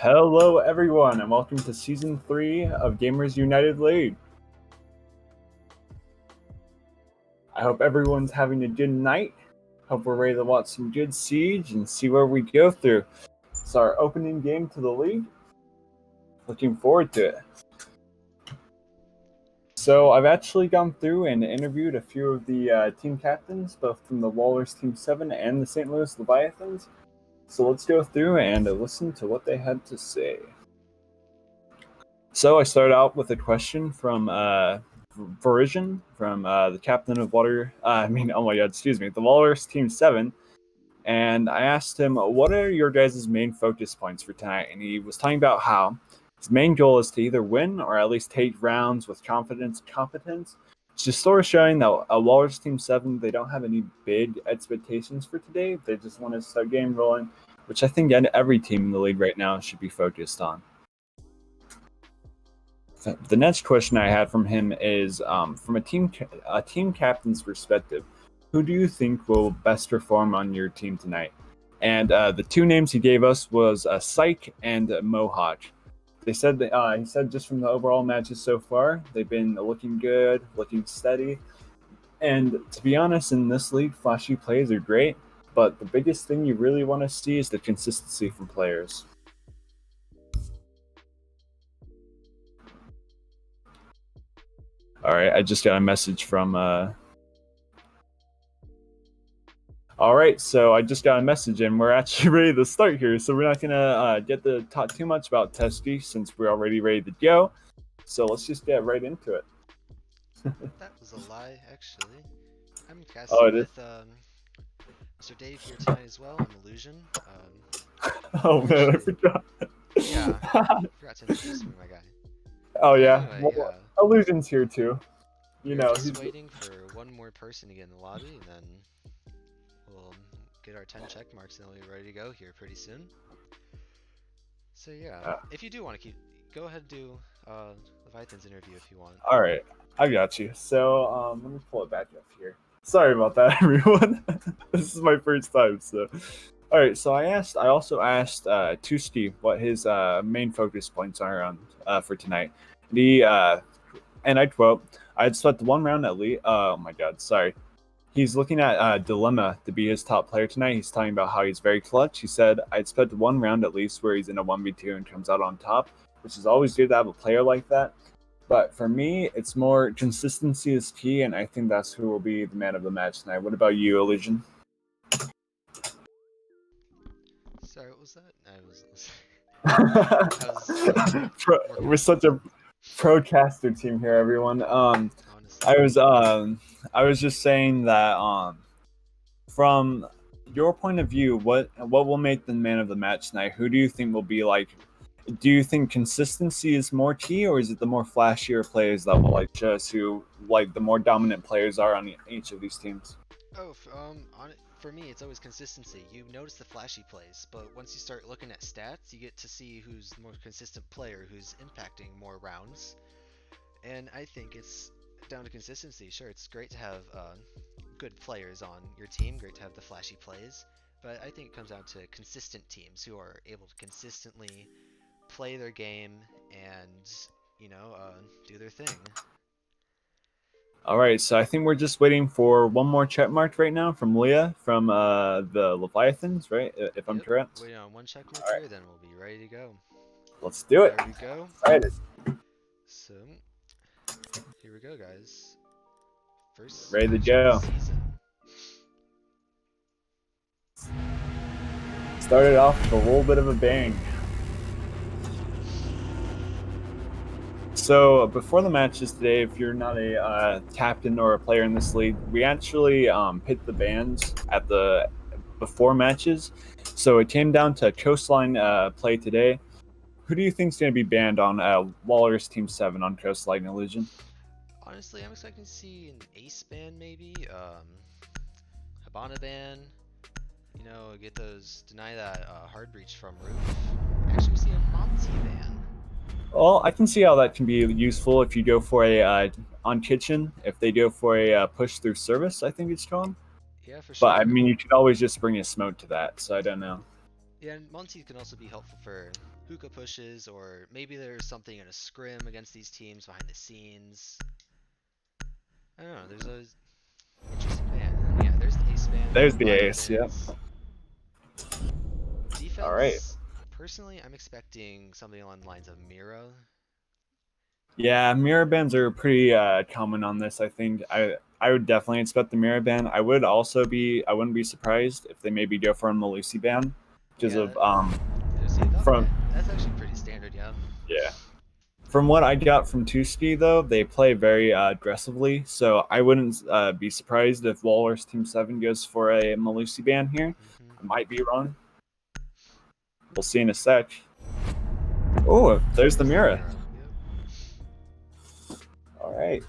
Hello, everyone, and welcome to Season 3 of Gamers United League. I hope everyone's having a good night. Hope we're ready to watch some good Siege and see where we go through. It's our opening game to the league. Looking forward to it. So I've actually gone through and interviewed a few of the team captains, both from the Walrus Team 7 and the St. Louis Leviathans. So let's go through and listen to what they had to say. So I started out with a question from Verision, from the captain of the Walrus Team 7. And I asked him, what are your guys' main focus points for tonight? And he was talking about how his main goal is to either win or at least take rounds with confidence and competence. It's just sort of showing that a Walrus Team 7, they don't have any big expectations for today. They just want to start game rolling, which I think every team in the league right now should be focused on. The next question I had from him is, from a team captain's perspective, who do you think will best perform on your team tonight? And the two names he gave us was Psych and Mohawk. They said that, he said just from the overall matches so far, they've been looking good, looking steady. And to be honest, in this league, flashy plays are great, but the biggest thing you really want to see is the consistency from players. All right, I just got a message from... All right, so I just got a message and we're actually ready to start here. So we're not gonna get to talk too much about Testy since we're already ready to go. So let's just get right into it. That was a lie, actually. I'm casting with Mr. Dave here tonight as well. I'm Illusion. Oh man, I forgot. Yeah, I forgot to introduce me, my guy. Oh yeah, Anyway, well, Illusion's here too. You know, just waiting for one more person to get in the lobby, and then we'll get our 10 check marks and we'll be ready to go here pretty soon. So yeah, if you do want to go ahead and do Leviathan's interview if you want. All right, I got you. So let me pull it back up here. Sorry about that, everyone. This is my first time, so. All right, so I also asked Tuski what his main focus points are on for tonight. And I quote, "I'd spent one round at least." Oh my God, sorry. He's looking at Dilemma to be his top player tonight. He's talking about how he's very clutch. He said, "I'd spent one round at least where he's in a 1v2 and comes out on top," which is always good to have a player like that. But for me, it's more consistency is key, and I think that's who will be the man of the match tonight. What about you, Elysian? Sorry, what was that? We're such a pro-caster team here, everyone. Honestly. I was just saying that from your point of view, what will make the man of the match tonight? Who do you think will be like? Do you think consistency is more key, or is it the more flashier players that will like show us who like the more dominant players are on each of these teams? Oh, for me, it's always consistency. You notice the flashy plays, but once you start looking at stats, you get to see who's the more consistent player, who's impacting more rounds. And I think it's down to consistency. Sure, it's great to have good players on your team, great to have the flashy plays, but I think it comes down to consistent teams who are able to consistently play their game and, do their thing. All right, so I think we're just waiting for one more check mark right now from Leah from the Leviathans, right? If I'm correct. Wait on one check mark here, then we'll be ready to go. Let's do it. There we go. Excited. So, here we go, guys. First Ready to match go. of the season. Started off with a little bit of a bang. So before the matches today, if you're not a captain or a player in this league, we actually pit the bans at the before matches. So it came down to Coastline play today. Who do you think is going to be banned on Walrus Team 7 on Coastline Illusion? Honestly, I'm expecting to see an Ace ban maybe, Habana ban, get those, deny that hard breach from Roof. Actually, we see a Monty ban. Well, I can see how that can be useful if you go for a on kitchen. If they go for a push through service, I think it's called. Yeah, for sure. But I mean, you could always just bring a smoke to that. So I don't know. Yeah, and Monty can also be helpful for hookah pushes, or maybe there's something in a scrim against these teams behind the scenes. I don't know. There's a interesting ban. And yeah, there's the Ace ban. There's the Ace. Yep. Defense. All right. Personally, I'm expecting something along the lines of Mira. Yeah, mirror bans are pretty common on this. I think I would definitely expect the mirror ban. I wouldn't be surprised if they maybe go for a Malusi ban because that's actually pretty standard, yeah. Yeah. From what I got from Tuski though, they play very aggressively, so I wouldn't be surprised if Walrus Team 7 goes for a Malusi ban here. Mm-hmm. I might be wrong. We'll see in a sec. Oh, there's the Mira. Yep. All right.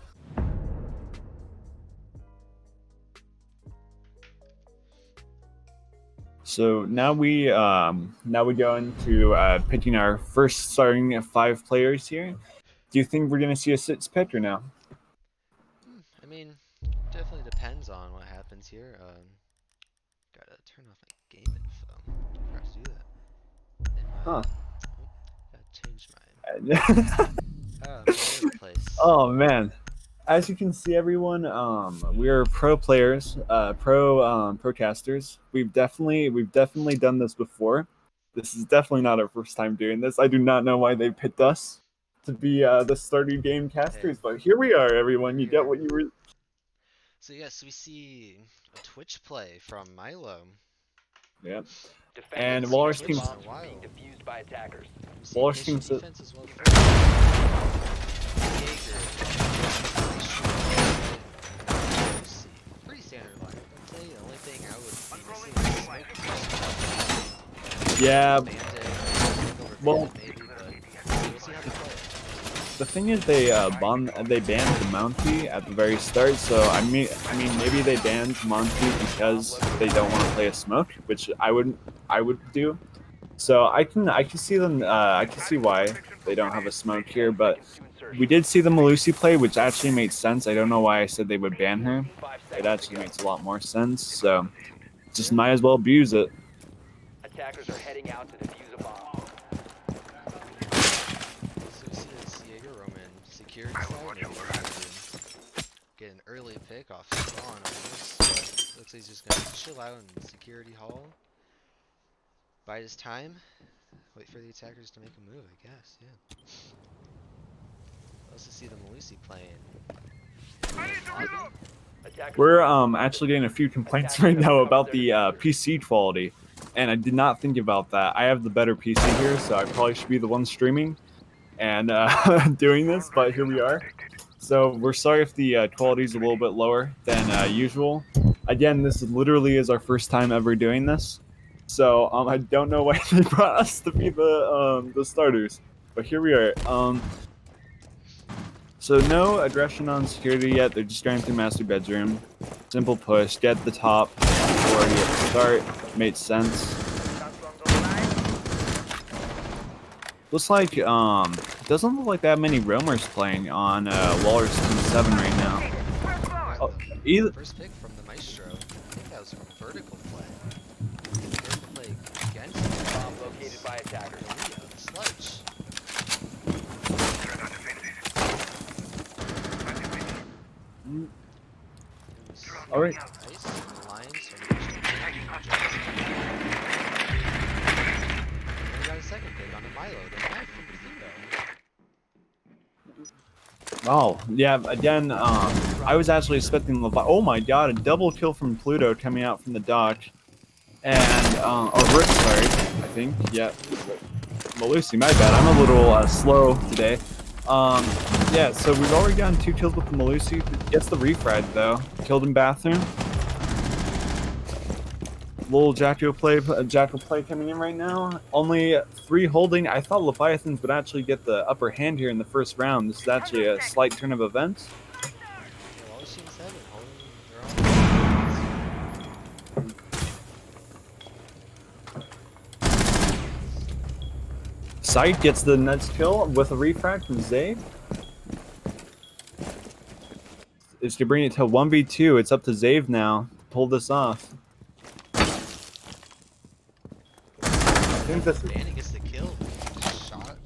So now we go into picking our first starting 5 players here. Do you think we're gonna see a 6 pick or no? I mean, definitely depends on what happens here. Gotta turn off my game info. I forgot to do that. Gotta change my place. Oh man. As you can see, everyone, we are pro players, pro casters. We've definitely done this before. This is definitely not our first time doing this. I do not know why they picked us to be the starting game casters, but here we are, everyone. You get what you were. So yes, we see a Twitch play from Milo. Yep. And Walrus Team being defused by attackers. Walrus Team defense as well. Pretty standard line. I'd say the only thing I would yeah. Well, maybe, but we'll see how they play. the thing is they banned the Mountie at the very start. So I mean maybe they banned Mountie because they don't want to play a smoke, which I would do. So I can see them. I can see why they don't have a smoke here, but we did see the Malusi play, which actually made sense. I don't know why I said they would ban her. It actually makes a lot more sense. So just might as well abuse it. Attackers are heading out to defuse a bomb. So we see this Jaeger Roman security side. Maybe get an early pick off spawn almost. But looks like he's just gonna chill out in security hall. Bide his time. Wait for the attackers to make a move, I guess. Yeah. Also see the Malusi playing. We're actually getting a few complaints right now about the PC quality, and I did not think about that. I have the better PC here, so I probably should be the one streaming and doing this, but here we are. So we're sorry if the quality is a little bit lower than usual. Again, this literally is our first time ever doing this, so I don't know why they brought us to be the starters, but here we are. So no aggression on security yet. They're just going through master bedroom. Simple push. Get the top before you get to start. Made sense. Looks like doesn't look like that many roamers playing on Walrus Team 7 right now. Oh, either first pick from the Maestro. I think that was from vertical play. Vertical play against Bomb located by attackers. The sludge. All right. We got a second pick on the Milo. The knife from Pluto. Oh yeah. Again, I was actually expecting oh my god, a double kill from Pluto coming out from the dock, and Rick, sorry, I think. Yeah. Malusi, my bad. I'm a little slow today. Yeah, so we've already gotten 2 kills with the Malusi. Gets the refrag though. Killed in bathroom. Little Jackal play coming in right now. Only 3 holding. I thought Leviathans would actually get the upper hand here in the first round. This is actually a slight turn of events. Sight gets the next kill with a refrag from Zave. It's to bring it to 1v2. It's up to Zave now to pull this off. I think this Manny gets the kill. Shot.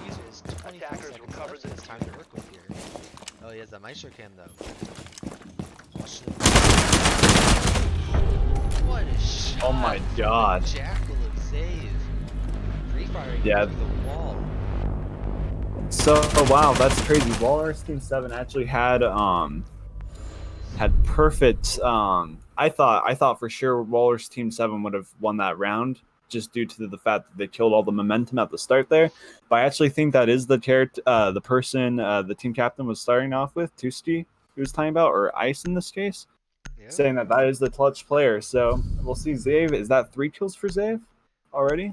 Uses 24 seconds left, so it's time to work with here. Oh, he has that Maestro cam though. What a shot! Oh my god. Jackal of Save. Free-firing Yeah. through the wall. So wow, that's crazy. Walrus Team 7 actually had perfect I thought for sure Walrus Team 7 would have won that round just due to the fact that they killed all the momentum at the start there. But I actually think that is the person the team captain was starting off with, Tuski, he was talking about, or Ice in this case, saying that is the clutch player. So we'll see. Zave, is that 3 kills for Zave already?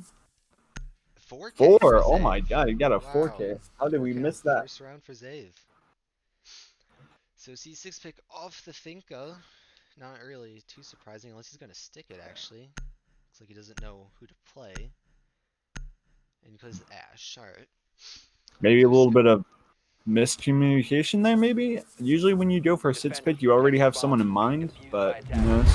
4K. 4. Oh my god, you got a 4K. How did we miss that? First round for Zave. So C6 pick off the Finka. Not really too surprising unless he's gonna stick it actually. Looks like he doesn't know who to play. And because Ash, alright. Maybe a little bit of miscommunication there, maybe? Usually when you go for a 6 pick, you already have someone in mind, but who knows?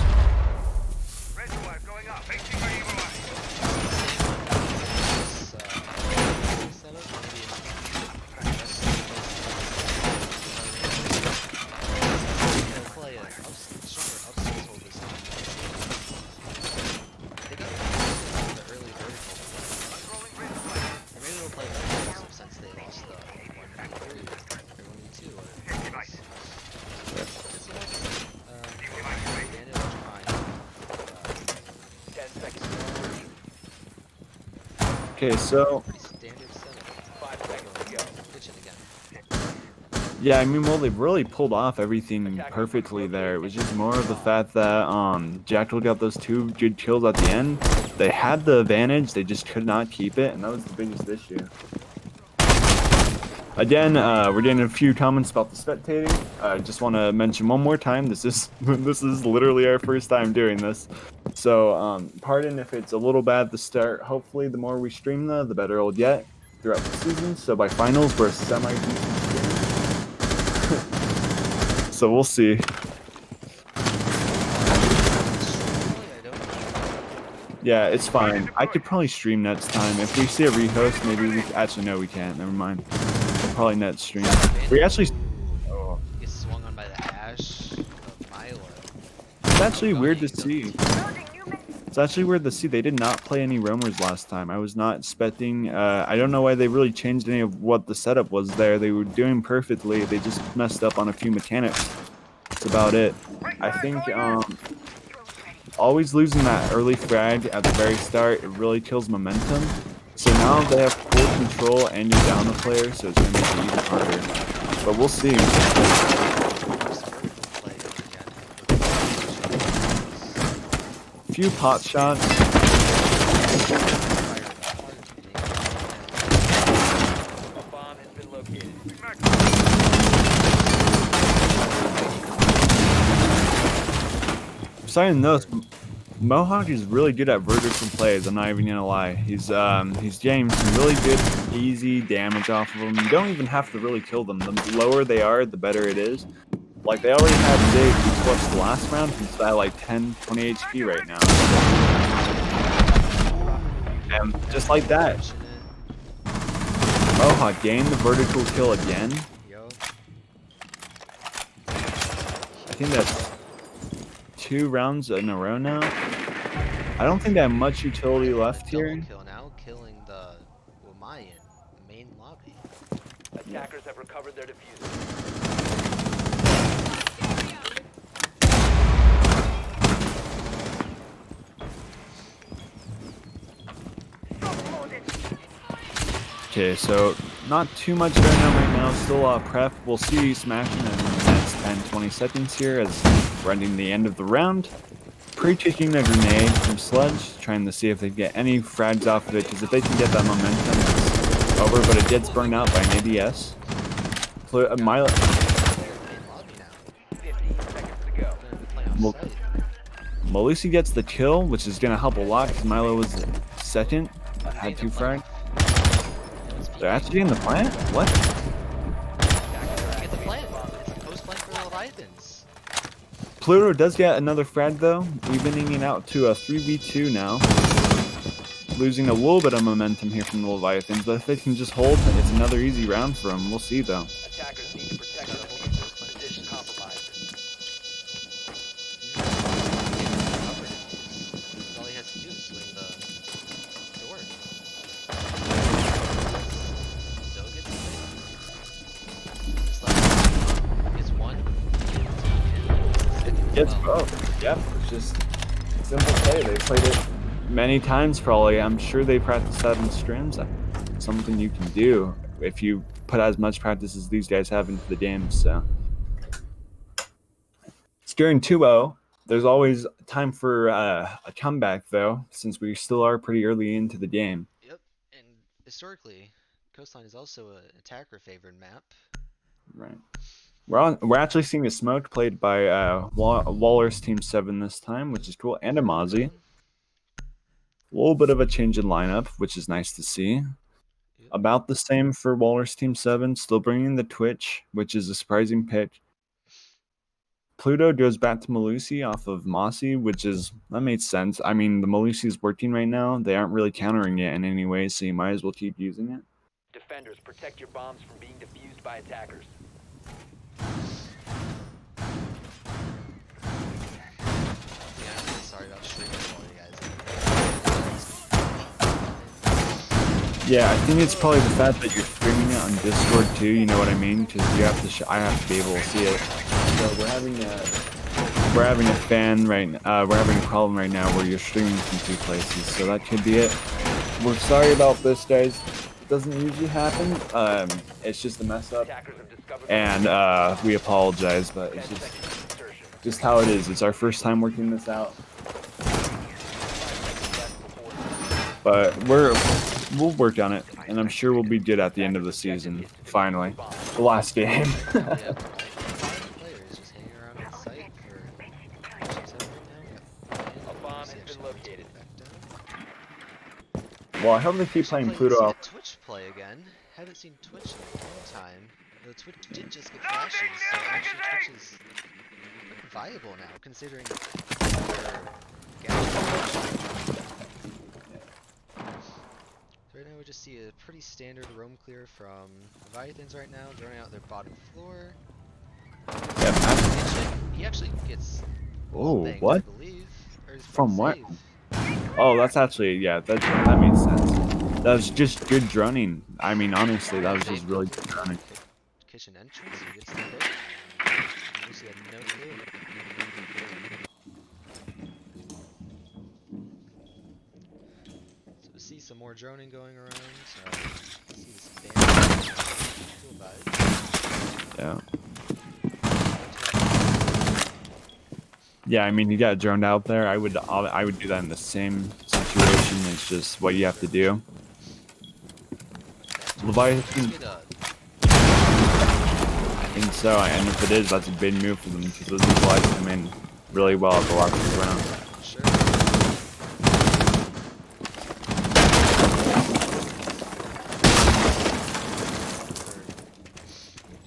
Okay, so yeah, I mean, well, they really pulled off everything perfectly there. It was just more of the fact that Jackal got those 2 good kills at the end. They had the advantage, they just could not keep it, and that was the biggest issue. Again, we're getting a few comments about the spectating. I just want to mention one more time. This is literally our first time doing this, so pardon if it's a little bad at the start. Hopefully, the more we stream, the better it'll get throughout the season. So by finals, we're semi decent. So we'll see. Yeah, it's fine. I could probably stream next time. If we see a rehost, maybe we... Actually, no, we can't. Never mind. We'll probably net stream. We actually... Oh. Gets swung on by the ash of Milo. It's actually weird to see. It's actually weird to see. They did not play any roamers last time. I was not expecting... I don't know why they really changed any of what the setup was there. They were doing perfectly. They just messed up on a few mechanics. That's about it. I think... always losing that early frag at the very start, it really kills momentum. So now they have full control and you're down a player, so it's going to make it even harder. But we'll see. A few pot shots. A bomb has been located. Besides those, Mohawk is really good at vertical plays. I'm not even gonna lie. He's getting some really good, easy damage off of them. You don't even have to really kill them. The lower they are, the better it is. Like they already had Zig, who clutched the last round. He's at like 10, 20 HP right now. And just like that, Mohawk gained the vertical kill again. I think that's 2 rounds in a row now. I don't think they have much utility left here. Kill now, killing the Mayan main lobby. Attackers have recovered their diffuser. Okay, so not too much going on right now. Still prep. We'll see smashing in the next 10-20 seconds here as we're ending the end of the round. Pre-kicking a grenade from Sledge, trying to see if they get any frags off of it, because if they can get that momentum, it's over, but it gets burned out by an ADS. Milo... 15 seconds to go. Malusi gets the kill, which is going to help a lot, because Milo was second, had 2 frags. They're actually in the plant? What? Get the plant. It's a post plant for the Leviathans. Pluto does get another frag though, evening it out to a 3v2 now. Losing a little bit of momentum here from the Leviathans, but if they can just hold, it's another easy round for them. We'll see though. Attackers need to protect the diffuser. Position compromised. All he has to do is swing the door. So gets one. Gets both. Yep, it's just simple play. They played it many times probably. I'm sure they practiced that in scrims. That's something you can do if you put as much practice as these guys have into the game. So it's during 2-0. There's always time for a comeback though, since we still are pretty early into the game. Yep, and historically, Coastline is also an attacker-favored map. Right. We're actually seeing a smoke played by Walrus Team 7 this time, which is cool, and a Mozzie. A little bit of a change in lineup, which is nice to see. Yep. About the same for Walrus Team 7, still bringing the Twitch, which is a surprising pick. Pluto goes back to Malusi off of Mossy, that made sense. I mean, the Malusi is working right now. They aren't really countering it in any way, so you might as well keep using it. Defenders, protect your bombs from being defused by attackers. Yeah, I'm really sorry about streaming for you guys. Yeah, I think it's probably the fact that you're streaming it on Discord too. You know what I mean? Because you have to. I have to be able to see it. So we're having a problem right now where you're streaming from 2 places. So that could be it. We're sorry about this, guys. It doesn't usually happen. It's just a mess up, and we apologize. But it's just how it is. It's our first time working this out. But we'll work on it, and I'm sure we'll be good at the end of the season. Finally, the last game. Yeah. Players just hanging around on site for right now. We got A bomb see has actually been wants to located. get back down. Well, I hope they keep Actually playing see Pluto a out. Twitch play again. Haven't seen Twitch in a long time. Though Twitch did just get flashes, so actually Twitch is viable now, considering their gadget. So right now we just see a pretty standard roam clear from Leviathans right now, droning out their bottom floor. Yeah, He actually gets oh, wall banged, I what? believe. Or is From what? save. Oh, that's actually, yeah, that makes sense. That was just good droning. I mean, honestly, that was just really good droning. Kitchen entrance, he gets the pick. He had no clue. So we see some more droning going around. See this band. Cool vibes. Yeah. Yeah, I mean, he got droned out there. I would do that in the same situation. It's just what you have to do. Leviathan. I think so, and if it is, that's a big move for them because those guys come in really well at the last round. Sure.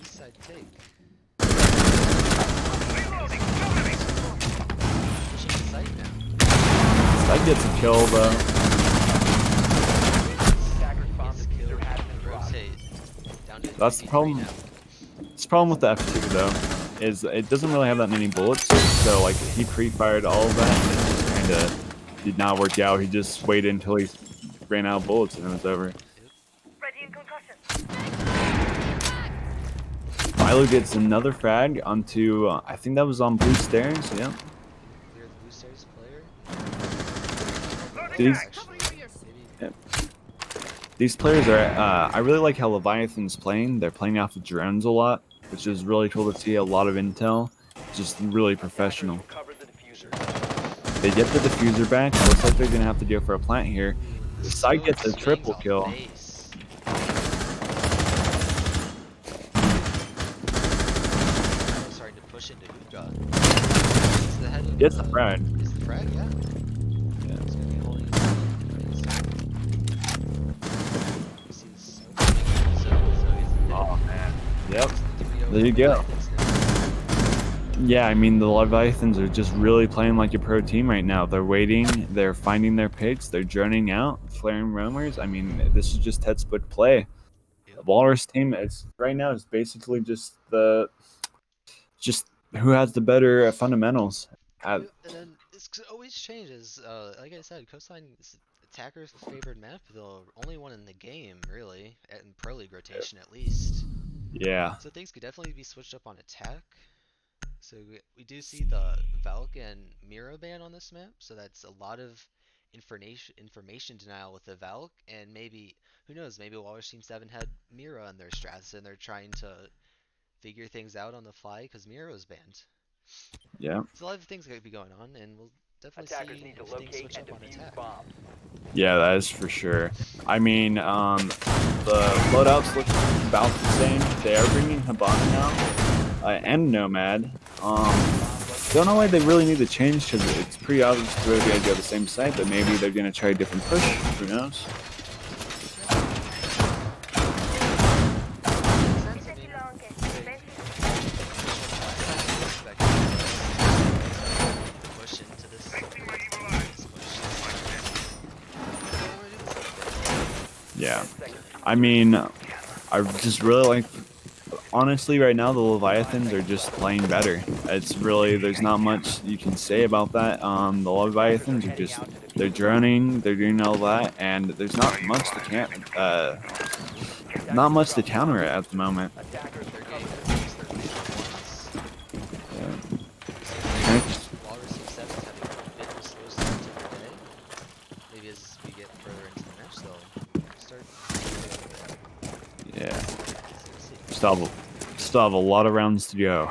East side take. Pushing the site now. That gets a kill though. Attackers bomb Gets a kill. diffuser has been dropped. Rotate. Down to That's the 3v3 problem. now. This problem with the F2 though is it doesn't really have that many bullets. So like he pre-fired all of that, and it just kind of did not work out. He just waited until he ran out of bullets and it was over. Milo gets another frag onto, I think that was on blue stairs, yeah. Clear the blue stairs player. These players are, I really like how Leviathan's playing. They're playing off of drones a lot, which is really cool to see. A lot of intel, just really professional. Recover the diffuser. They get the diffuser back. It looks like they're going to have to go for a plant here. The side gets a triple kill. Starting to push into Hookah. Gets the frag. Is the frag? Yeah. Yeah. He's gonna be holding his Oh man. Yep. There you go. Yeah, I mean the Leviathans are just really playing like a pro team right now. They're waiting, they're finding their picks, they're droning out, flaring roamers. I mean, this is just textbook play. The Walrus team is right now is basically just who has the better fundamentals. And then this always changes. Like I said, Coastline is attacker's favored map, the only one in the game, really, in Pro League rotation at least. Yeah. So things could definitely be switched up on attack. So we do see the Valk and Mira ban on this map, so that's a lot of information denial with the Valk, and maybe, who knows, maybe Walrus Team 7 had Mira in their strats and they're trying to figure things out on the fly because Mira was banned. Yeah. There's a lot of things that could be going on, and we'll definitely Attackers see need to if things locate switch and up on defuse attack. bombs. Yeah, that is for sure. I mean, the loadouts look about the same. They are bringing Habana now, and Nomad. Don't know why they really need to change because it's pretty obvious they're going to go the same site, but maybe they're going to try a different push. Who knows? Yeah, I mean, I just really like, honestly, right now the Leviathans are just playing better. It's really, there's not much you can say about that. The Leviathans are just, they're droning, they're doing all that, and there's not much to counter it at the moment. Yeah. Maybe as we get further into the match, they'll start. Yeah. Still have a lot of rounds to go.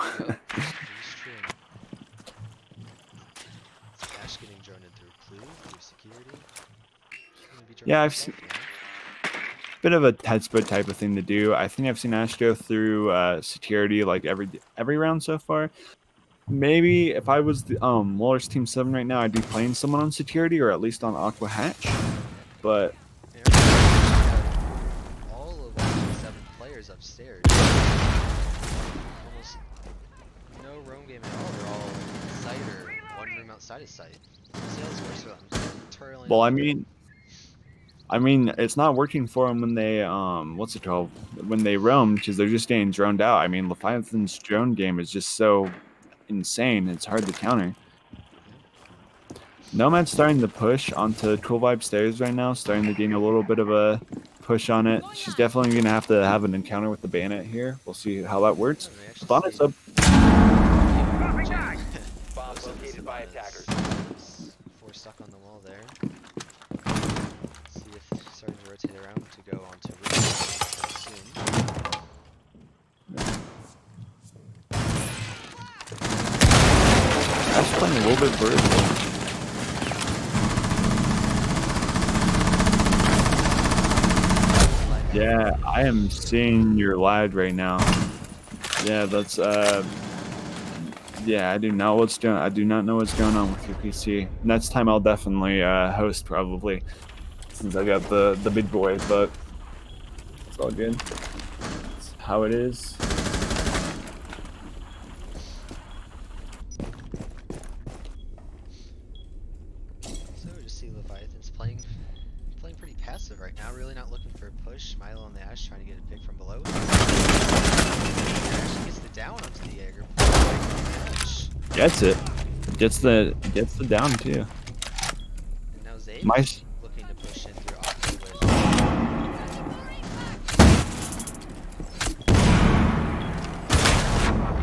Ash getting droned in through Clue, through security. He's gonna be Yeah, I've seen bit of a head split type of thing to do. I think I've seen Ash go through security like every round so far. Maybe if I was the Walrus Team 7 right now, I'd be playing someone on security or at least on Aqua Hatch. But Yeah, we have all of the 7 players upstairs. Almost no roam game at all. They're all site or one room outside of site. See how this works for them. Turtling well, up. I mean, it's not working for them when they what's it called? When they roam, because they're just getting droned out. I mean, Leviathan's drone game is just so insane. It's hard to counter. Nomad's starting to push onto Cool Vibe stairs right now, starting to gain a little bit of a push on it. She's definitely going to have an encounter with the Bandit here. We'll see how that works. Bonnet up. Bombs located by attackers. 4 stuck on the wall there. See if it's starting to rotate around to go onto roof soon. That's playing a little bit vertical. Yeah, I am seeing your lad right now. Yeah, that's yeah, I do not know what's going on with your PC. Next time I'll definitely host probably, since I got the big boy, but it's all good. It's how it is. So we just see Leviathans playing pretty passive right now, really not looking for a push. Milo and the Ash trying to get a pick from below. Actually gets the down onto the Jaeger. Gets it. Gets the down too. And now Zay Nice. looking to push in through opposite wedge.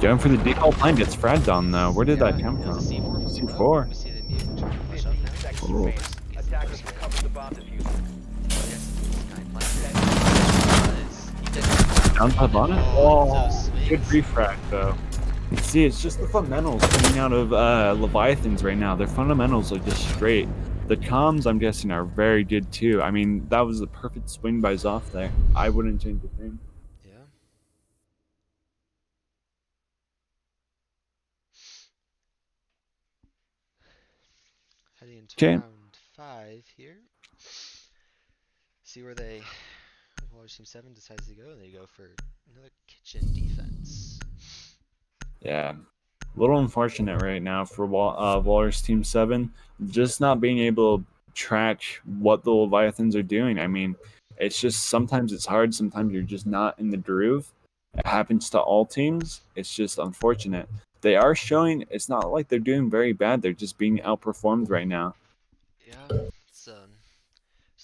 Going for the default plan, gets fragged on though. Where did that come It from? was a C4 from below. C4. We see the mutant trying to push up now. Seconds Ooh. remaining. Attackers recover the bomb diffuser. Down top on it? Oh, Good refract though. See, it's just the fundamentals coming out of Leviathans right now. Their fundamentals are just straight. The comms, I'm guessing, are very good too. I mean, that was a perfect swing by Zoff there. I wouldn't change a thing. Yeah. Heading into 'Kay. round 5 here. See where Walrus Team 7 decides to go, and they go for another kitchen defense. Yeah. A little unfortunate right now for Walrus Team 7. Just not being able to track what the Leviathans are doing. I mean, it's just sometimes it's hard. Sometimes you're just not in the groove. It happens to all teams. It's just unfortunate. They are showing, it's not like they're doing very bad. They're just being outperformed right now. Yeah, it's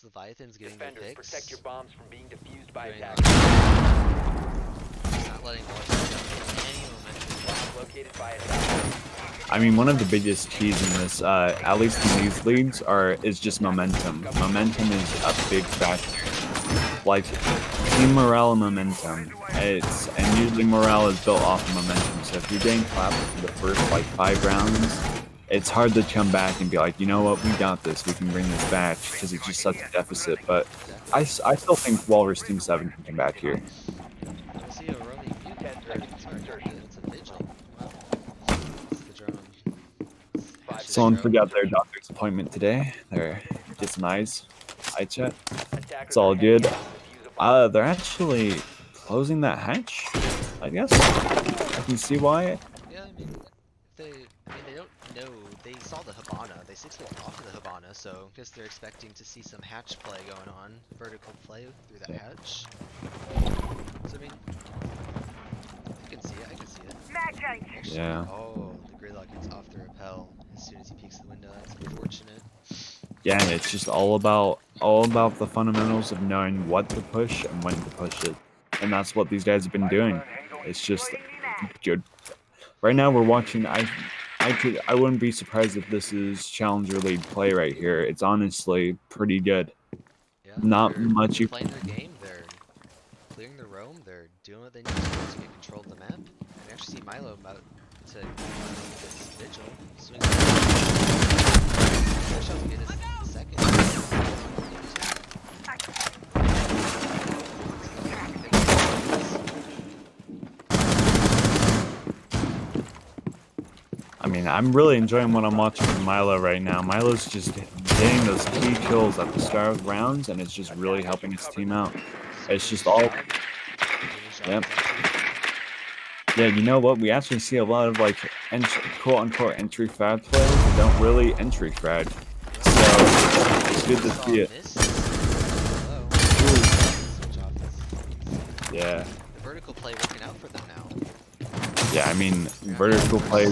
Leviathan's getting the Defenders, picks. protect your bombs from being defused by Doing attackers. Not letting Walrus Team 7 gain any momentum. Bomb located by attackers. I mean, one of the biggest keys in this, at least in these leagues, is just momentum. Momentum is a big factor. Like team morale and momentum. And usually morale is built off of momentum. So if you're getting clapped for the first 5 rounds, it's hard to come back and be like, you know what, we got this. We can bring this back because it's just such a deficit. But I still think Walrus Team 7 can come back here. I see a roaming mutant. 10 seconds to insertion. It's a vigil. Wow. It's the drone. Ash's Someone drone. forgot their doctor's appointment today. They're get some eyes. Eye check. Attackers It's all are good. heading out to defuse a bomb. They're actually closing that hatch, I guess. I can see why. Yeah, I mean, they don't know. They saw the Hibana. They 6-clicked off of the Hibana, so I guess they're expecting to see some hatch play going on. Vertical play through that hatch. So, I mean, I can see it. Actually, Yeah. oh, the Gridlock gets off the rappel as soon as he peeks the window. That's unfortunate. Yeah, and it's just all about the fundamentals of knowing what to push and when to push it. And that's what these guys have been doing. It's just good. Right now we're watching I wouldn't be surprised if this is Challenger League play right here. It's honestly pretty good. Yeah, Not they're much you playing their game. They're clearing the roam. They're doing what they need to do to get control of the map. And we actually see Milo about to this vigil. Swings. First shot to get his second. mean, I'm really enjoying what I'm watching from Milo right now. Milo's just getting those key kills at the start of rounds, and it's just really helping his team out. It's just all, yep. Yeah, you know what? We actually see a lot of like quote-unquote entry frag players that don't really entry frag. So it's good to see it. Yeah. The vertical play working out for them now. Yeah, I mean, vertical play.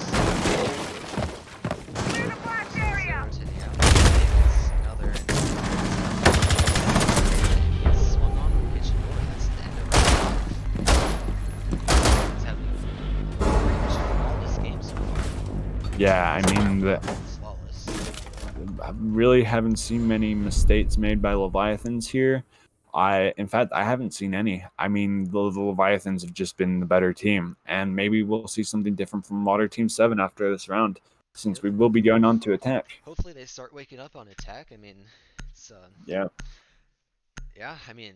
Yeah, I mean, I really haven't seen many mistakes made by Leviathans here. In fact, I haven't seen any. I mean, the Leviathans have just been the better team, and maybe we'll see something different from Water Team 7 after this round, since we will be going on to attack. Hopefully they start waking up on attack. I mean, it's yeah. Yeah, I mean,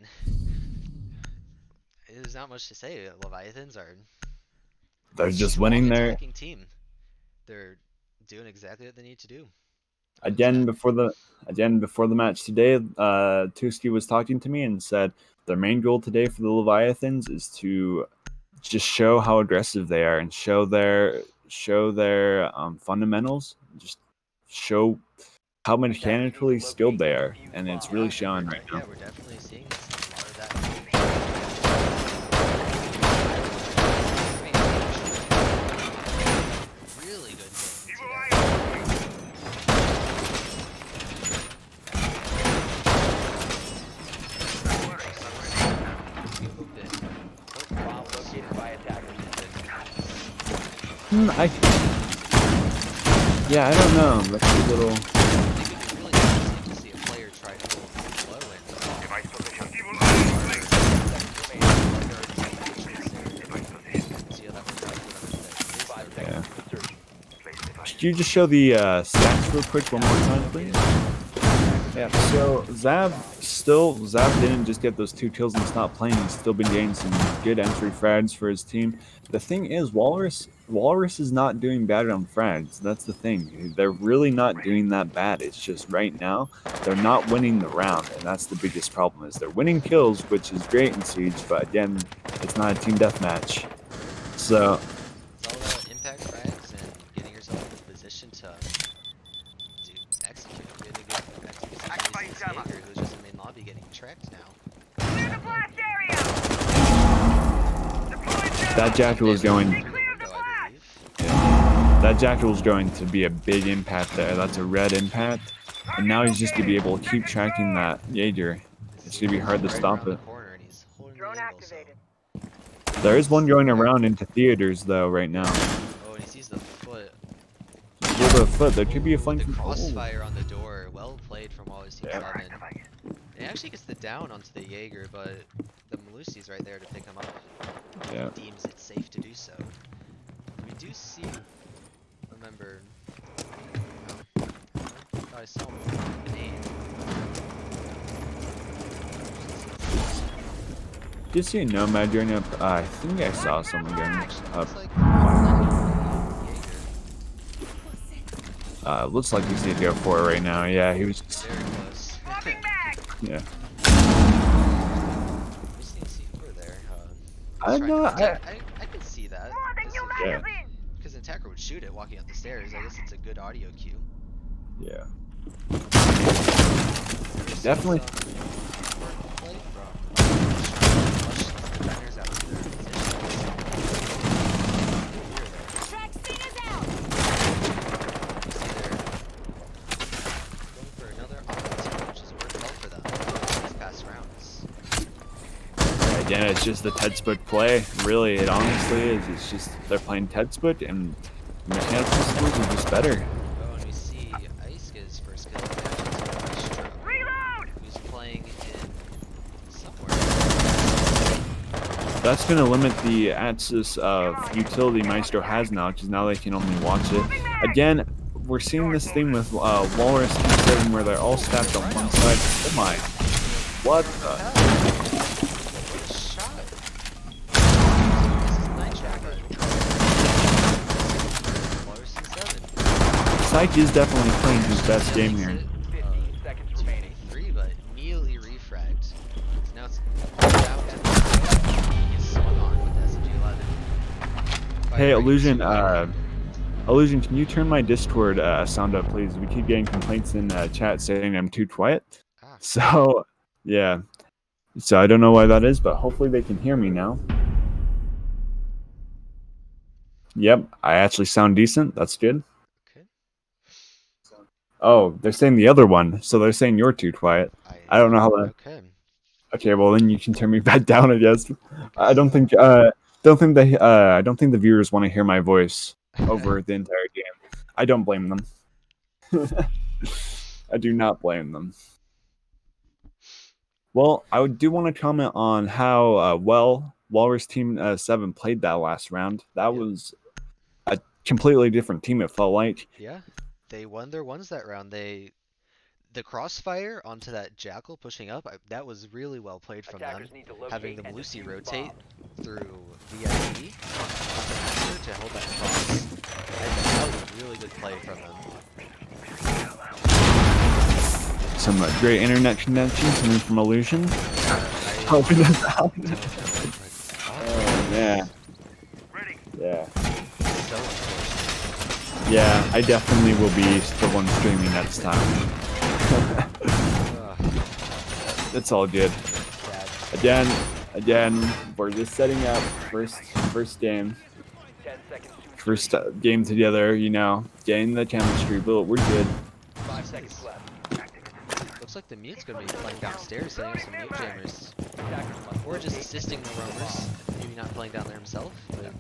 there's not much to say. Leviathans are they're just winning their team. They're doing exactly what they need to do. Again before the match today, Tuski was talking to me and said their main goal today for the Leviathans is to just show how aggressive they are and show their fundamentals, just show how mechanically skilled they are, and it's really showing right now. Yeah, we're definitely seeing a lot of that. Really good I don't know. That's a little. Really interesting to see a player try to go low yeah. Could you just show the stats real quick one more time, please? Yeah. So Zav didn't just get those 2 kills and stop playing. He's still been getting some good entry frags for his team. The thing is, Walrus is not doing bad on frags. That's the thing. They're really not doing that bad. It's just right now they're not winning the round, and that's the biggest problem. Is they're winning kills, which is great in Siege, but again, it's not a team deathmatch. So it's all about impact frags and getting yourself in a position to execute. We had a good Jaeger, who's just in main lobby getting tracked now. that Jackal is going. That Jackal is going to be a big impact there. That's a red impact, and now he's just gonna be able to keep tracking that Jaeger. It's gonna be hard to stop it. There is one going around into theaters though right now. Oh, and he sees the foot. With a foot, there could be a flank The from crossfire on the door. Well played from Walrus Team 7. It actually gets the down onto the Jaeger, but the Malusi's right there to pick him up. Yeah. He deems it safe to do so. We do see. Remember. I thought I saw him grenade. Did you see a Nomad going up? I think I saw someone going up. Looks like he's gonna go for it right now. Yeah, he was just. Very close. Yeah. I know. I can see that. Yeah. Because an attacker would shoot it walking up the stairs. I guess it's a good audio cue. Yeah. Definitely. Yeah, it's just the Tedsput play. Really, it honestly is. It's just they're playing Tedsput, and mechanical skills are just better. Oh, and we see Ice get his first kill. Reload! Who's playing in somewhere. That's going to limit the access of utility Maestro has now, because now they can only watch it. Again, we're seeing this thing with Walrus Team 7 where they're all stacked on one side. Oh my. What the? Psych is definitely playing his best game Makes here. it, 15 seconds remaining. 3, but immediately refragged. So now it's down to he gets swung on with the SMG-11. Hey, Illusion, Firefighting Illusion, can you turn my Discord sound up, please? We keep getting complaints in chat saying I'm too quiet. Ah, So, yeah. So I don't know why that is, but hopefully they can hear me now. Yep, I actually sound decent. That's good. okay. Oh, they're saying the other one, so they're saying you're too quiet. I don't know how that. Okay. Okay, well then you can turn me back down, I guess. I don't think I don't think the viewers want to hear my voice over the entire game. I don't blame them. I do not blame them. Well, I do want to comment on how well Walrus Team 7 played that last round. That was a completely different team, it felt like. Yeah, they won their ones that round. The crossfire onto that Jackal pushing up, that was really well played from them. Attackers need to locate Having them and Lucy defuse the rotate bomb. through VIP to hold that cross. That was a really good play from them. Some great internet connection coming from Illusion. Helping us out. Oh, yeah. Yeah. So unfortunate. Yeah, I definitely will be the one streaming next time. It's all good. Sad. Again, we're just setting up first game. 10 seconds to First game together, you know, getting the chemistry, but we're good. 5 seconds left. Looks like the mute's gonna be playing downstairs, setting up some mute jammers. Attackers must Or just locate assisting the roamers. Maybe not playing down there himself, but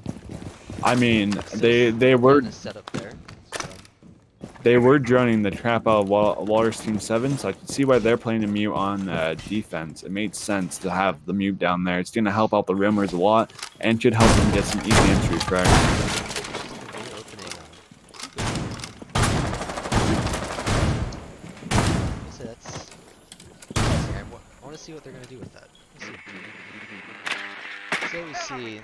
I mean, they set up there. So. They were droning the trap out of Walrus Team 7, so I can see why they're playing a mute on defense. It made sense to have the mute down there. It's going to help out the roamers a lot, and should help them get some easy entry frags. I want to see what they're going to do with that. So we see,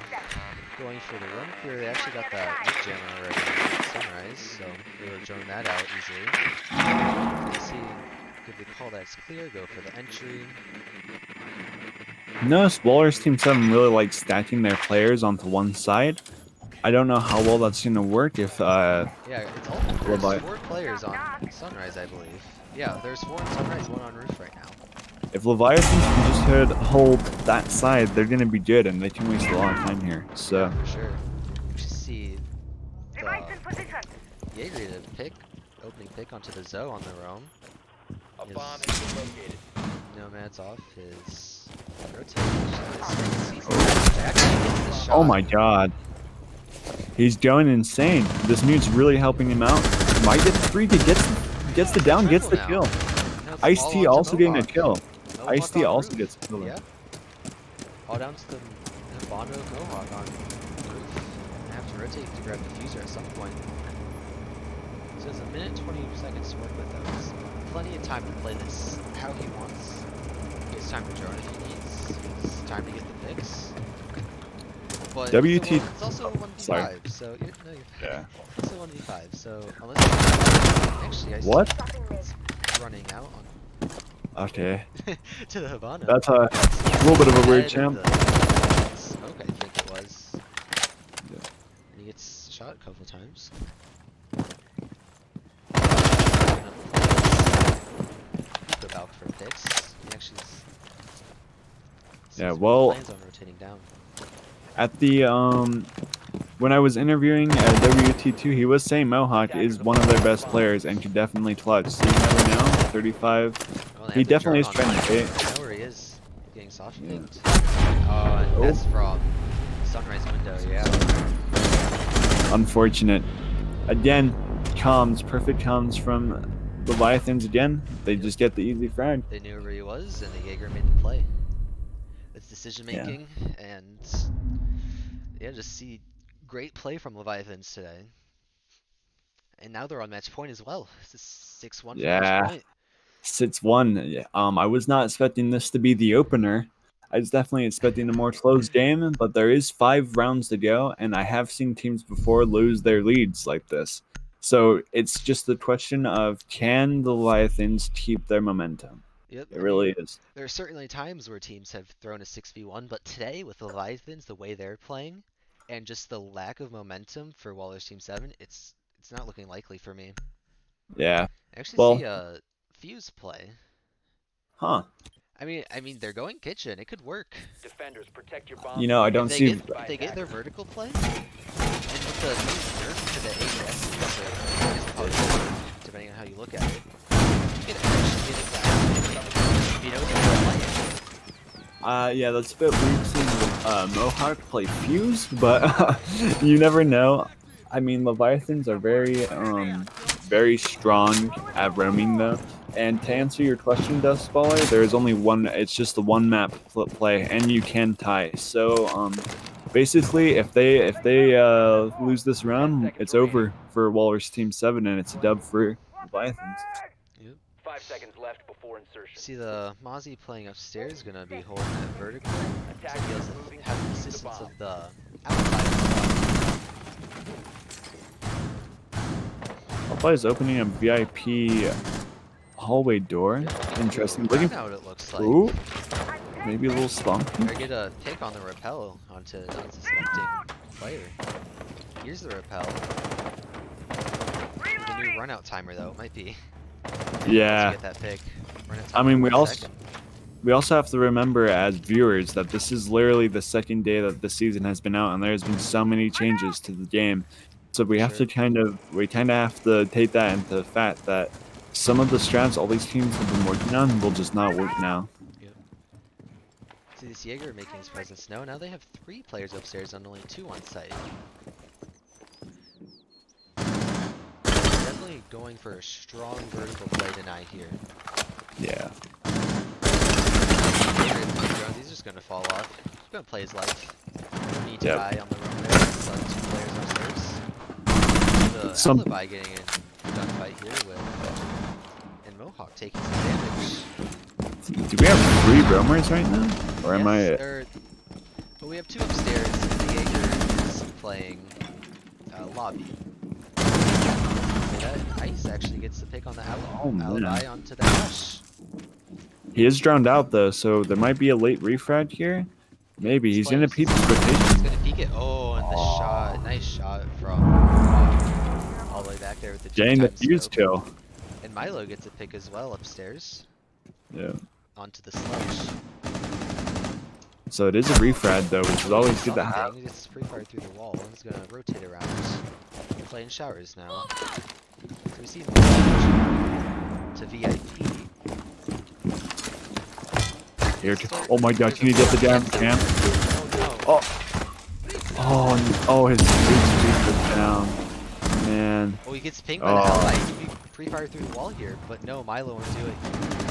going for the run clear, they actually got that mute jammer already at Sunrise, so they were drawing that out easily. They see, give the call that's clear, go for the entry. Notice Walrus Team 7 really likes stacking their players onto one side. I don't know how well that's going to work if... Yeah, it's all, there's 4 players on Sunrise, I believe. Yeah, there's 4 on Sunrise, 1 on Roof right now. If Leviathans can just hold that side, they're going to be good, and they can waste a lot of time here. So. Yeah, for sure. We should see Jaeger to pick, opening pick onto the Zoe on the roam. a bomb has been located. Nomad's off his rotate. Oh my god. He's going insane. This mute's really helping him out. Might get the free, gets the down, gets the kill. Ice-T also getting a kill. Ice-T also gets a kill. Yeah. All down to the Bondo Mohawk on Roof. I have to rotate to grab the fuser at some point. So it's a minute 20 seconds to work with though. It's plenty of time to play this how he wants. It's time to drone if he needs. It's time to get the picks. But WT. it's also a 1v5, Sorry. so Yeah. it's a 1v5, so unless actually I What? see it's running out on Okay. to the Havana. That's a little bit of a weird champ. Smoke, I think it was. Yeah. And he gets shot a couple times. Go back for picks. He actually. Yeah, well, plans on rotating down. at the when I was interviewing WT2, he was saying Mohawk is one of their best players and can definitely clutch. So you never know. 35. Well, He definitely is trying to bait. I know where he is. Getting soft picked. Oh, and that's from Sunrise window. Yeah. Unfortunate. Again, perfect comms from Leviathans again. They just get the easy frag. They knew where he was, and the Jaeger made the play. It's decision making, and yeah, just see great play from Leviathans today. And now they're on match point as well. It's a 6-1 for match point. 6-1. I was not expecting this to be the opener. I was definitely expecting a more closed game, but there is 5 rounds to go, and I have seen teams before lose their leads like this. So it's just the question of, can the Leviathans keep their momentum? Yep, It really is. there are certainly times where teams have thrown a 6v1, but today with the Leviathans, the way they're playing, and just the lack of momentum for Walrus Team 7, it's not looking likely for me. Yeah. I actually Well, see Fuse play. huh. I mean, they're going kitchen. It could work. Defenders, protect your bombs. You know, I don't If see. they get their vertical play, and with the new nerf to the ADS, depending on how you look at it, you can actually get it back. If you know what playing. Yeah, that's a bit weird seeing Mohawk play Fuse, but you never know. I mean, Leviathans are very strong at roaming though. And to answer your question, Dustballer, there is only one. It's just the one map play, and you can tie. So, basically, if they lose this round, it's over for Walrus Team 7, and it's a dub for Leviathans. Yep. 5 seconds left before insertion. See the Mozzie playing upstairs is gonna be holding it vertical. So he doesn't have the assistance of the outside Alpha is opening a VIP hallway door. spot. Interesting. Looking Looking. out, it looks like. Ooh. Maybe a little spunky. Or get a pick on the rappel onto an unsuspecting player. Here's the rappel. The new runout timer though, it might be. Yeah. Get that pick. I mean, we 1 also second. have to remember as viewers that this is literally the second day that the season has been out, and there's been so many changes to the game. So we have to kind of have to take that into the fact that some of the strats all these teams have been working on will just not work now. Yep. See this Jaeger making his presence now. Now they have 3 players upstairs and only 2 on site. Definitely going for a strong vertical play tonight here. Yeah. He's just gonna fall off. He's gonna play his life. Need to Yep. die on the run there. So 2 players upstairs. The Some- Alibi getting a gunfight here with and Mohawk taking some damage. Do we have 3 roamers right now? Or am I? But we have 2 upstairs and the Jaeger is playing lobby. Okay, that Ice actually gets the pick on the Alibi onto the Ash. He is drowned out though, so there might be a late refrag here. Maybe he's gonna peek his He's rotation. gonna peek it. Oh, and the shot. Nice shot from all the way back there with the Getting the 2x fuse scope. kill. And Milo gets a pick as well upstairs Yeah. onto the sludge. So it is a refrag though, which is always good to have. Something. It's pretty far through the wall. He's gonna rotate around. Playing showers now. So we see more damage to VIP. Here, oh my god, can you get the damn cam? Oh Oh, his HP was down. Man. no. Oh, he gets pinged by the Ally. He could be pre-fire through the wall here, but no, Milo won't do it.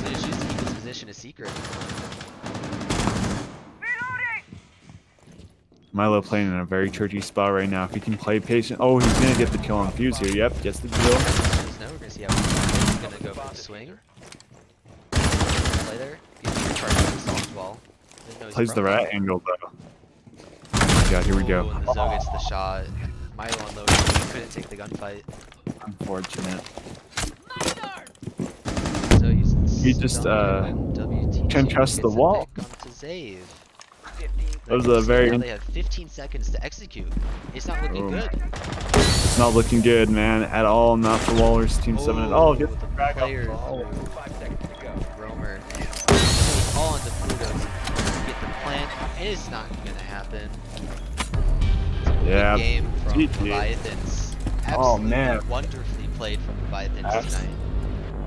So he just chooses to keep his position a secret. Milo playing in a very tricky spot right now. If he can play patient. Oh, he's gonna get the kill on Fuse here. Yep, gets the kill. Now we're gonna see how he's gonna go for the swing. Play there. He's gonna charge the wall. Plays the right angle though. Oh my god, here we go. And the Zoe gets the shot. Milo unloaded. He couldn't take the gunfight. Unfortunate. So He just can trust the wall. That was a very. Now they have 15 seconds to execute. It's not looking good. It's not looking good, man, at all. Not for Walrus Team 7 at all. Get the frag player up. 5 seconds to go. Roamer. All into Pluto to get the plant. It's not gonna happen. Yeah. Good game from GG. Leviathans. Oh, Absolutely man. wonderfully played from Leviathans tonight.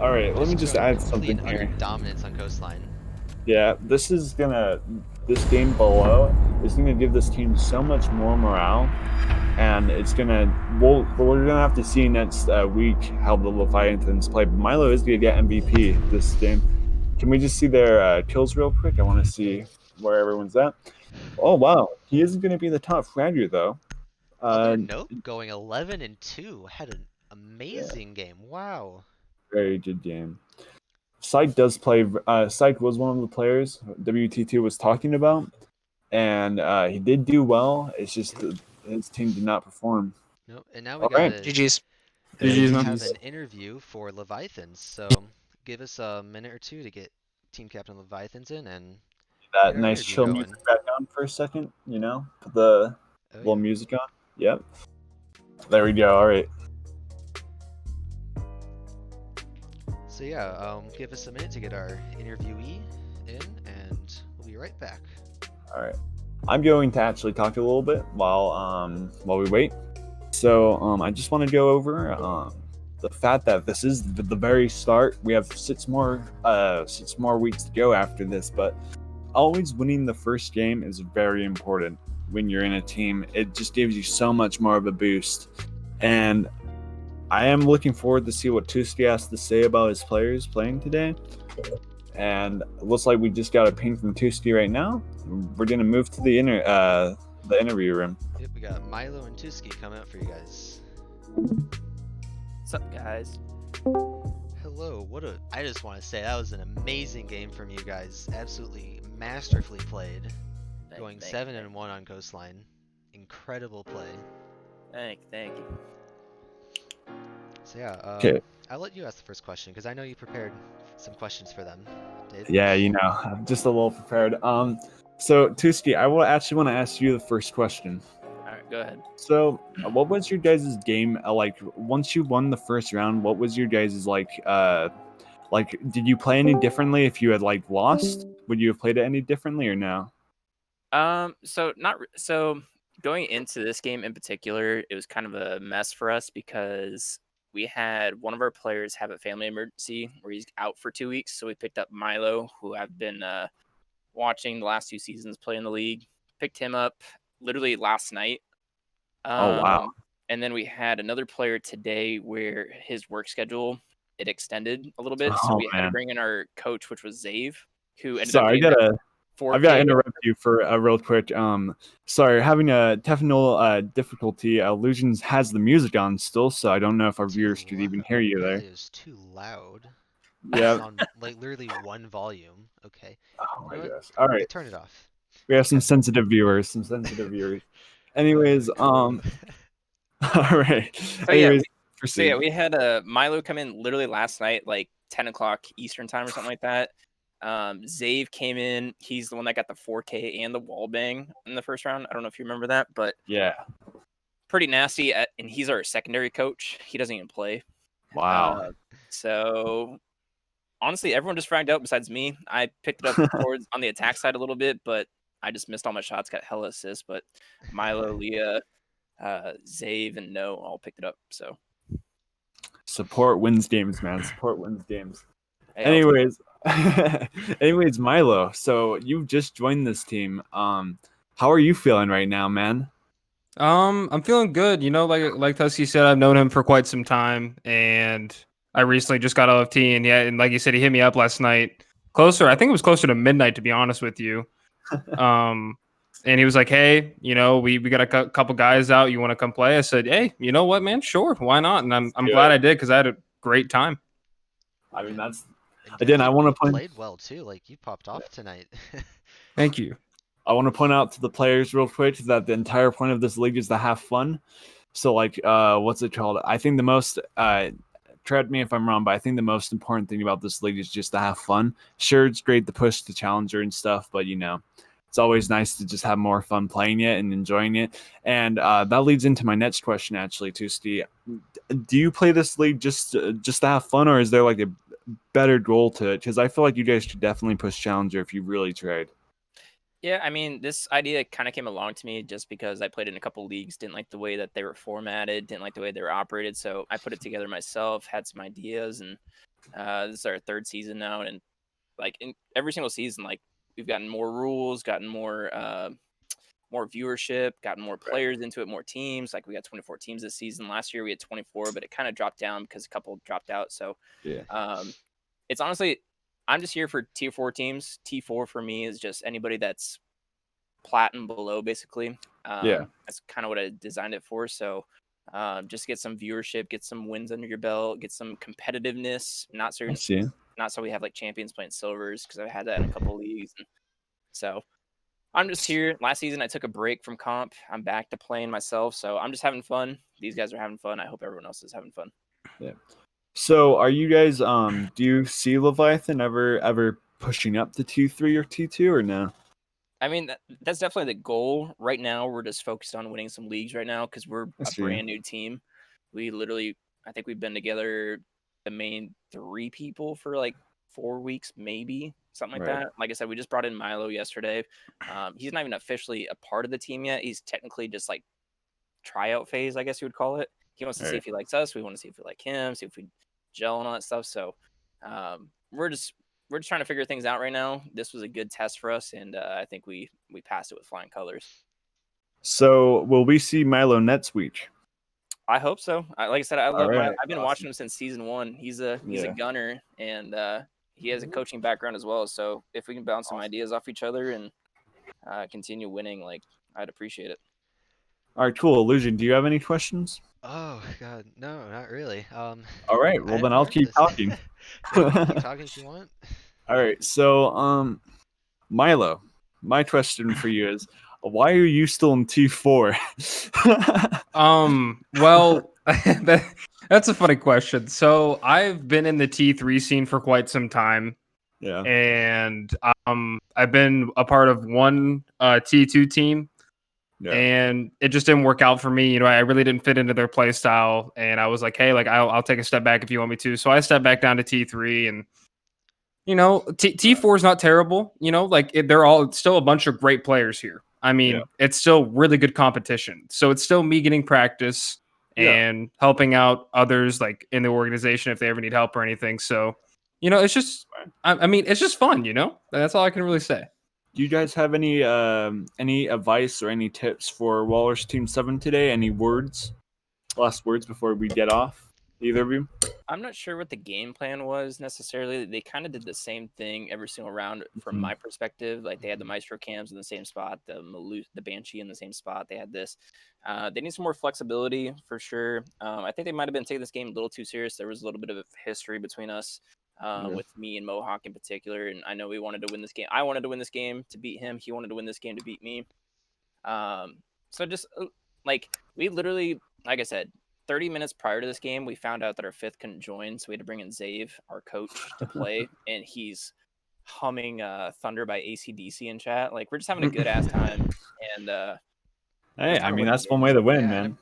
All right, let me just add something Complete here. utter dominance on Coastline. Yeah, this game below is gonna give this team so much more morale, and we're gonna have to see next week how the Leviathans play. But Milo is gonna get MVP this game. Can we just see their kills real quick? I want to see where everyone's at. Oh wow, he isn't gonna be the top fragger though. Other note, going 11-2, had an amazing game. Wow. Very good game. Syke does play. Syke was one of the players WT2 was talking about, and he did do well. It's just his team did not perform. Nope. And now we got GG's. GG's, We man. have an interview for Leviathans, so give us a minute or two to get Team Captain Leviathans in and That get our nice interview chill going. music back on for a second, put the Oh, little yeah. music on. Yep. There we go. All right. So yeah, give us a minute to get our interviewee in, and we'll be right back. All right. I'm going to actually talk a little bit while we wait. So I just want to go over the fact that this is the very start. We have 6 more weeks to go after this, but always winning the first game is very important when you're in a team. It just gives you so much more of a boost. And I am looking forward to see what Tuski has to say about his players playing today. And it looks like we just got a ping from Tuski right now. We're gonna move to the interview room. Yep, we got Milo and Tuski coming up for you guys. What's up, guys? Hello, I just want to say that was an amazing game from you guys. Absolutely masterfully played. Going 7-1 on Coastline. Incredible play. Thank you. So yeah, Okay. I'll let you ask the first question because I know you prepared some questions for them, Dave. Yeah, I'm just a little prepared. So Tuski, I will actually want to ask you the first question. All right, go ahead. So, what was your guys' game like? Once you won the first round, what was your guys' like? Did you play any differently if you had like lost? Would you have played it any differently or no? So going into this game in particular, it was kind of a mess for us because we had one of our players have a family emergency where he's out for 2 weeks. So we picked up Milo, who I've been watching the last 2 seasons play in the league. Picked him up literally last night. Oh wow! And then we had another player today where his work schedule it extended a little bit, so Oh we had to man, bring in our coach, which was Zave, who ended up sorry, getting like I've got to 4K. interrupt you for real quick. Sorry, having a technical difficulty. Illusions has the music on still, so I don't know if our viewers could even hear you there. It is too loud. Yeah. It's on like literally one volume. Okay. Oh my You know gosh. All right. turn it off. We have some sensitive viewers. Anyways, Cool. all right. So Anyways, yeah, proceed. we had Milo come in literally last night, like 10 o'clock Eastern time or something like that. Zave came in. He's the one that got the 4K and the wall bang in the first round. I don't know if you remember that, but Yeah. pretty nasty. And he's our secondary coach. He doesn't even play. Wow. So honestly, everyone just fragged out besides me. I picked it up towards on the attack side a little bit, but I just missed all my shots. Got hella assists, but Milo, Leah, Zave, and No all picked it up. So Support wins games, man. Support wins games. hey, Anyways, Milo. So you've just joined this team. How are you feeling right now, man? I'm feeling good. You know, like Tusky said, I've known him for quite some time, and I recently just got LFT, and yeah, and like you said, he hit me up last night. I think it was closer to midnight, to be honest with you. And he was like, "Hey, we got a couple guys out. You want to come play?" I said, "Hey, you know what, man? Sure, why not?" And I'm glad I did because I had a great time. I mean, that's And again. yeah, I want to you point. played well too. Like you popped off tonight. Thank you. I want to point out to the players real quick that the entire point of this league is to have fun. So, like, what's it called? I think the most. Correct me if I'm wrong, but I think the most important thing about this league is just to have fun. Sure, it's great to push the challenger and stuff, but it's always nice to just have more fun playing it and enjoying it. And that leads into my next question, actually, too, Steve. Do you play this league just to have fun, or is there like a better goal to it? Because I feel like you guys could definitely push challenger if you really tried. Yeah, I mean, this idea kind of came along to me just because I played in a couple leagues, didn't like the way that they were formatted, didn't like the way they were operated. So I put it together myself, had some ideas, and this is our third season now. And like in every single season, like we've gotten more rules, gotten more viewership, gotten more players into it, more teams. Like we got 24 teams this season. Last year we had 24, but it kind of dropped down because a couple dropped out. So Yeah. It's honestly, I'm just here for tier 4 teams. T4 for me is just anybody that's plat and below, basically. That's kind of what I designed it for. So just get some viewership, get some wins under your belt, get some competitiveness. Not so we have like champions playing silvers, because I've had that in a couple leagues. And so I'm just here. Last season I took a break from comp. I'm back to playing myself, so I'm just having fun. These guys are having fun. I hope everyone else is having fun. Yeah. So, are you guys do you see Leviathan ever pushing up to T3 or T2 or no? I mean, that's definitely the goal. Right now, we're just focused on winning some leagues right now because we're I a see. brand new team. We literally, I think we've been together, the main 3 people for like 4 weeks, maybe something like Right. that. Like I said, we just brought in Milo yesterday. He's not even officially a part of the team yet. He's technically just like tryout phase, I guess you would call it. He wants to see Right. if he likes us. We want to see if we like him, see if we gel and all that stuff. So we're just trying to figure things out right now. This was a good test for us, and I think we passed it with flying colors. So, will we see Milo next week? I hope so. Like I said, I All love my. right. I've been watching Awesome. him since season 1. He's a Yeah. gunner, and he has a coaching background as well. So if we can bounce some ideas off each other and continue winning, like I'd appreciate it. All right, cool. Illusion, do you have any questions? Oh God, no, not really. All right, I well then didn't I'll remember keep this. talking. Yeah, you can keep talking if you want. All right, so Milo, my question for you is, why are you still in T4? Well, that's a funny question. So I've been in the T3 scene for quite some time, Yeah. and I've been a part of one T2 team, Yeah. and it just didn't work out for me. You know, I really didn't fit into their play style, and I was like, hey, like I'll take a step back if you want me to. So I stepped back down to T3, and you know, T4 is not terrible. You know, like they're all still a bunch of great players here. I mean, Yeah. it's still really good competition. So it's still me getting practice Yeah. and helping out others like in the organization if they ever need help or anything. So, you know, it's just, I mean, it's just fun. You know, that's all I can really say. Do you guys have any advice or any tips for Walrus Team 7 today? Any words? Last words before we get off? Either of you? I'm not sure what the game plan was necessarily. They kind of did the same thing every single round from Mhm. my perspective. Like they had the Maestro cams in the same spot, the Banshee in the same spot. They had this. They need some more flexibility for sure. I think they might have been taking this game a little too serious. There was a little bit of history between us, Yeah. with me and Mohawk in particular. And I know we wanted to win this game. I wanted to win this game to beat him. He wanted to win this game to beat me. So just like we literally, like I said, 30 minutes prior to this game, we found out that our fifth couldn't join, so we had to bring in Zave, our coach, to play, and he's humming "Thunder" by AC/DC in chat. Like we're just having a good ass time, and we're Hey, just I trying to mean win that's the one game. way to win, Yeah, man.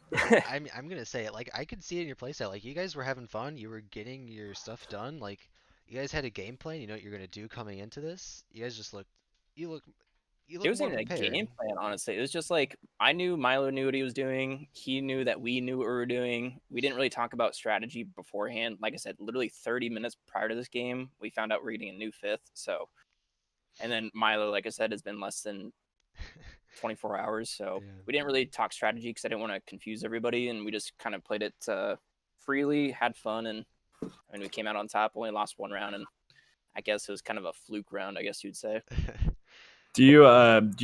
I'm gonna say it. Like I could see it in your playstyle. Like you guys were having fun. You were getting your stuff done. Like you guys had a game plan. You know what you're gonna do coming into this. You guys just looked. You look. You It look wasn't more even a prepared. game plan, honestly. It was just like I knew Milo knew what he was doing. He knew that we knew what we were doing. We didn't really talk about strategy beforehand. Like I said, literally 30 minutes prior to this game, we found out we're getting a new fifth. So, and then Milo, like I said, has been less than 24 hours. So Yeah. we didn't really talk strategy because I didn't want to confuse everybody. And we just kind of played it freely, had fun. And I mean, we came out on top, only lost one round. And I guess it was kind of a fluke round, I guess you'd say. Do you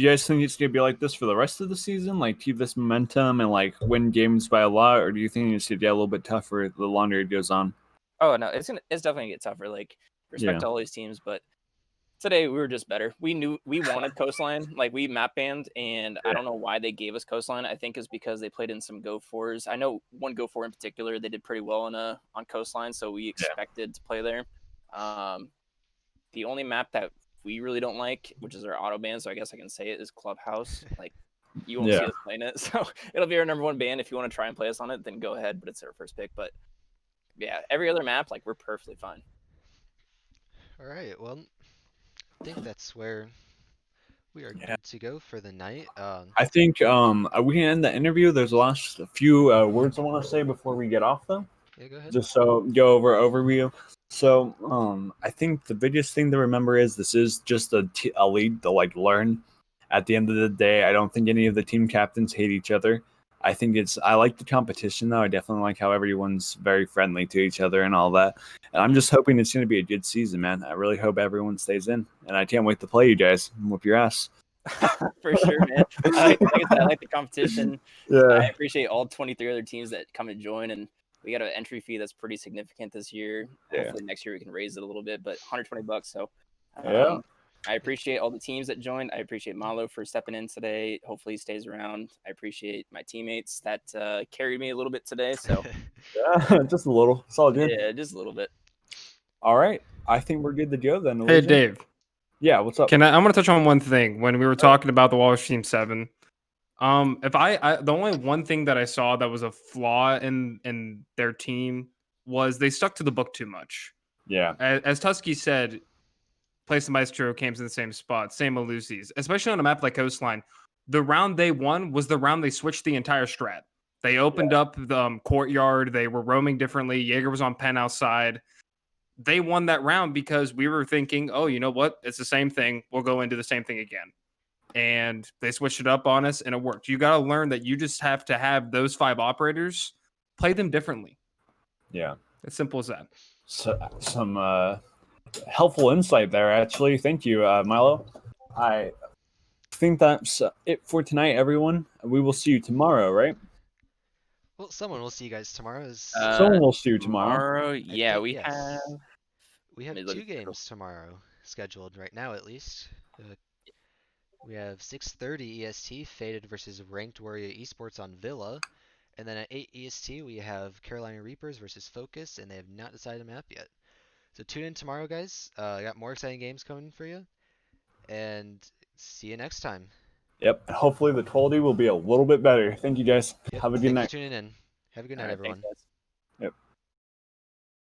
guys think it's gonna be like this for the rest of the season? Like keep this momentum and like win games by a lot, or do you think it's gonna get a little bit tougher the longer it goes on? Oh, no, it's definitely gonna get tougher. Like, respect Yeah. to all these teams, but today we were just better. We knew we wanted Coastline. Like, we map banned, and I Yeah. don't know why they gave us Coastline. I think it's because they played in some Go 4s. I know one Go 4 in particular, they did pretty well on Coastline, so we Yeah. expected to play there. The only map that we really don't like, which is our auto ban, so I guess I can say it, is Clubhouse. Like, you won't see Yeah. us playing it, so it'll be our number one ban. If you want to try and play us on it, then go ahead, but it's our first pick. But yeah, every other map, like, we're perfectly fine. All right. Well, I think that's where we are Yeah. good to go for the night. I think we can end the interview. There's a few words I want to say before we get off though. Yeah, go ahead. Just so go over overview. So I think the biggest thing to remember is this is just a league to like learn. At the end of the day, I don't think any of the team captains hate each other. I like the competition though. I definitely like how everyone's very friendly to each other and all that. And I'm just hoping it's going to be a good season, man. I really hope everyone stays in, and I can't wait to play you guys and whoop your ass. For sure, man. Like I said, I like the competition. I Yeah. appreciate all 23 other teams that come and join, and we got an entry fee that's pretty significant this year. Yeah. Hopefully next year we can raise it a little bit, but $120. So Yeah. I appreciate all the teams that joined. I appreciate Malo for stepping in today. Hopefully he stays around. I appreciate my teammates that carried me a little bit today. So Yeah, just a little. It's all good. yeah, just a little bit. All right. I think we're good to go then. Hey, Elysian. Dave. Yeah, what's up? I'm gonna touch on one thing when we were talking about the Walrus Team 7. If the only one thing that I saw that was a flaw in their team was they stuck to the book too much. Yeah. As Tusky said, Place the Maestro came in the same spot, same with Lucy's, especially on a map like Coastline. The round they won was the round they switched the entire strat. They opened up the courtyard. They were roaming differently. Jaeger was on penthouse side. They won that round because we were thinking, oh, you know what? It's the same thing. We'll go into the same thing again. And they switched it up on us, and it worked. You got to learn that you just have to have those 5 operators play them differently. Yeah. As simple as that. So, some helpful insight there, actually. Thank you, Milo. I think that's it for tonight, everyone. We will see you tomorrow, right? Well, someone will see you guys tomorrow. Someone will see you tomorrow. Yeah, think- we yes. have. We have Let me look 2 at the games tomorrow scheduled right now, at least. We have 6:30 EST Faded versus Ranked Warrior Esports on Villa, and then at 8 EST we have Carolina Reapers versus Focus, and they have not decided a map yet. So tune in tomorrow, guys. I got more exciting games coming for you, and see you next time. Yep. Hopefully the quality will be a little bit better. Thank you, guys. Yep. Have a good Thanks night. for tuning in. Have a good night, All right, everyone. thanks, guys.